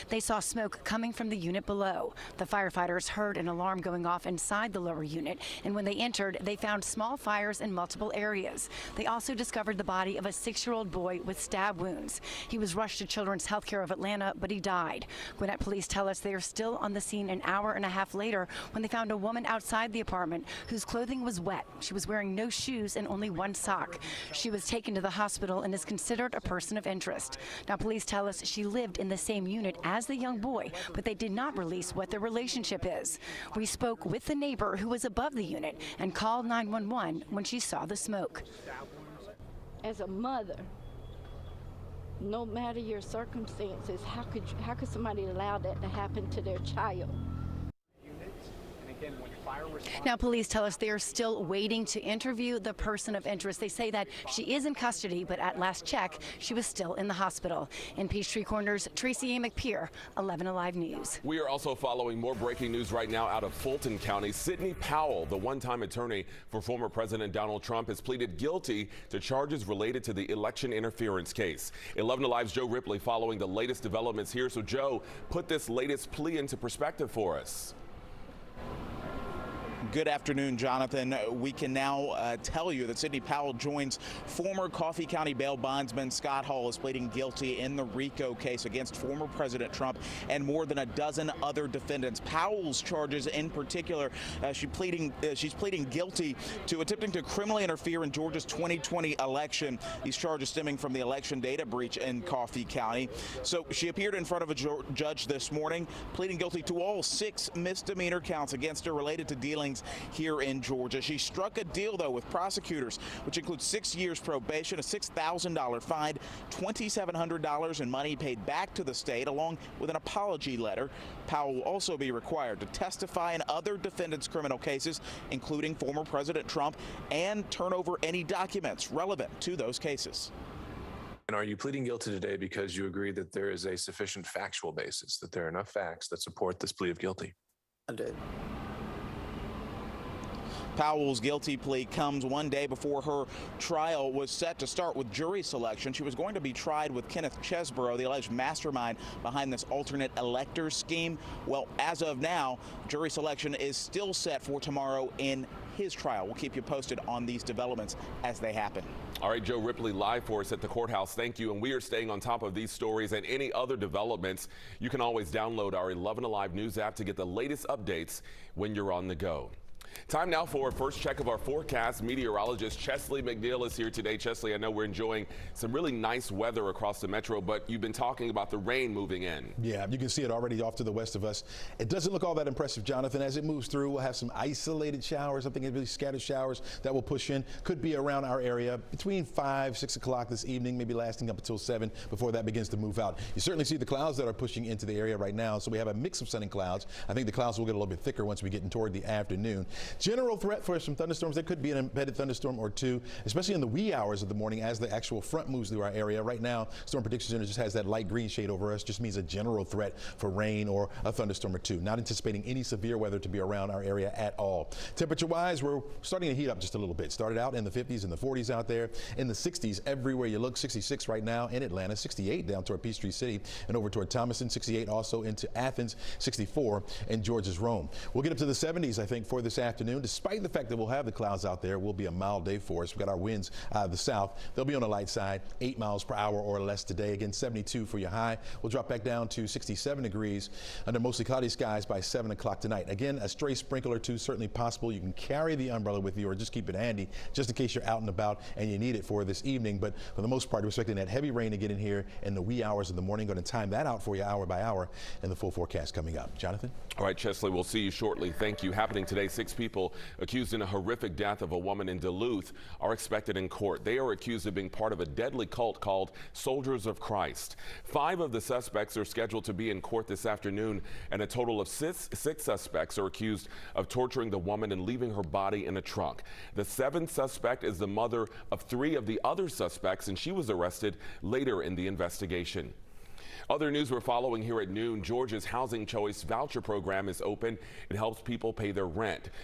They saw smoke coming from the unit below. The firefighters heard an alarm going off inside the lower unit, and when they entered, they found small fires in multiple areas. They also discovered the body of a 6-year-old boy with stab wounds. He was rushed to Children's Healthcare of Atlanta, but he died. Gwinnett Police tell us they are still on the scene an hour and a half later when they found a woman outside the apartment whose clothing was wet. She was wearing no shoes and only one sock. She was taken to the hospital and is considered a person of interest. Now, police tell us she lived in the same unit as the young boy, but they did not release what their relationship is. We spoke with the neighbor who was above the unit and called 911 when she saw the smoke. As a mother, no matter your circumstances, how could somebody allow that to happen to their child? Now, police tell us they are still waiting to interview the person of interest. They say that she is in custody, but at last check, she was still in the hospital. In Peachtree Corners, Tracy A. McPeer, 11Alive News. We are also following more breaking news right now out of Fulton County. Sidney Powell, the one-time attorney for former President Donald Trump, has pleaded guilty to charges related to the election interference case. 11Alive's Joe Ripley following the latest developments here. So, Joe, put this latest plea into perspective for us. Good afternoon, Jonathan. We can now tell you that Sidney Powell joins former Coffee County bail bondsman Scott Hall as pleading guilty in the RICO case against former President Trump and more than a dozen other defendants. Powell's charges in particular, she's pleading guilty to attempting to criminally interfere in Georgia's 2020 election. These charges stemming from the election data breach in Coffee County. So she appeared in front of a judge this morning, pleading guilty to all 6 misdemeanor counts against her related to dealings here in Georgia. She struck a deal, though, with prosecutors, which includes 6 years probation, a $6,000 fine, $2,700 in money paid back to the state, along with an apology letter. Powell will also be required to testify in other defendants' criminal cases, including former President Trump, and turn over any documents relevant to those cases. And are you pleading guilty today because you agree that there is a sufficient factual basis, that there are enough facts that support this plea of guilty? I did. Powell's guilty plea comes one day before her trial was set to start with jury selection. She was going to be tried with Kenneth Chesborough, the alleged mastermind behind this alternate elector scheme. Well, as of now, jury selection is still set for tomorrow in his trial. We'll keep you posted on these developments as they happen. All right, Joe Ripley live for us at the courthouse. Thank you. And we are staying on top of these stories and any other developments. You can always download our 11Alive News app to get the latest updates when you're on the go. Time now for a first check of our forecast. Meteorologist Chesley McNeil is here today. Chesley, I know we're enjoying some really nice weather across the metro, but you've been talking about the rain moving in. Yeah, you can see it already off to the west of us. It doesn't look all that impressive, Jonathan. As it moves through, we'll have some isolated showers. I think really scattered showers that will push in. Could be around our area between 5, 6 o'clock this evening, maybe lasting up until 7 before that begins to move out. You certainly see the clouds that are pushing into the area right now. So we have a mix of sun and clouds. I think the clouds will get a little bit thicker once we get in toward the afternoon. General threat for some thunderstorms. There could be an embedded thunderstorm or two, especially in the wee hours of the morning as the actual front moves through our area. Right now, Storm Prediction Center just has that light green shade over us. Just means a general threat for rain or a thunderstorm or two. Not anticipating any severe weather to be around our area at all. Temperature-wise, we're starting to heat up just a little bit. Started out in the 50s and the 40s out there. In the 60s everywhere you look. 66 right now in Atlanta. 68 down toward Peachtree City and over toward Thomaston. 68 also into Athens. 64 in Georgia's Rome. We'll get up to the 70s, I think, for this afternoon. Despite the fact that we'll have the clouds out there, it will be a mild day for us. We've got our winds out of the south. They'll be on the light side, 8 miles per hour or less today. Again, 72 for your high. We'll drop back down to 67 degrees under mostly cloudy skies by 7 o'clock tonight. Again, a stray sprinkle or two certainly possible. You can carry the umbrella with you or just keep it handy just in case you're out and about and you need it for this evening. But for the most part, we're expecting that heavy rain to get in here in the wee hours of the morning. Going to time that out for you hour by hour in the full forecast coming up. Jonathan? All right, Chesley, we'll see you shortly. Thank you. Happening today, 6 people accused in a horrific death of a woman in Duluth are expected in court. They are accused of being part of a deadly cult called Soldiers of Christ. 5 of the suspects are scheduled to be in court this afternoon, and a total of 6 suspects are accused of torturing the woman and leaving her body in a trunk. The 7th suspect is the mother of 3 of the other suspects, and she was arrested later in the investigation. Other news we're following here at noon, Georgia's Housing Choice Voucher Program is open. It helps people pay their rent.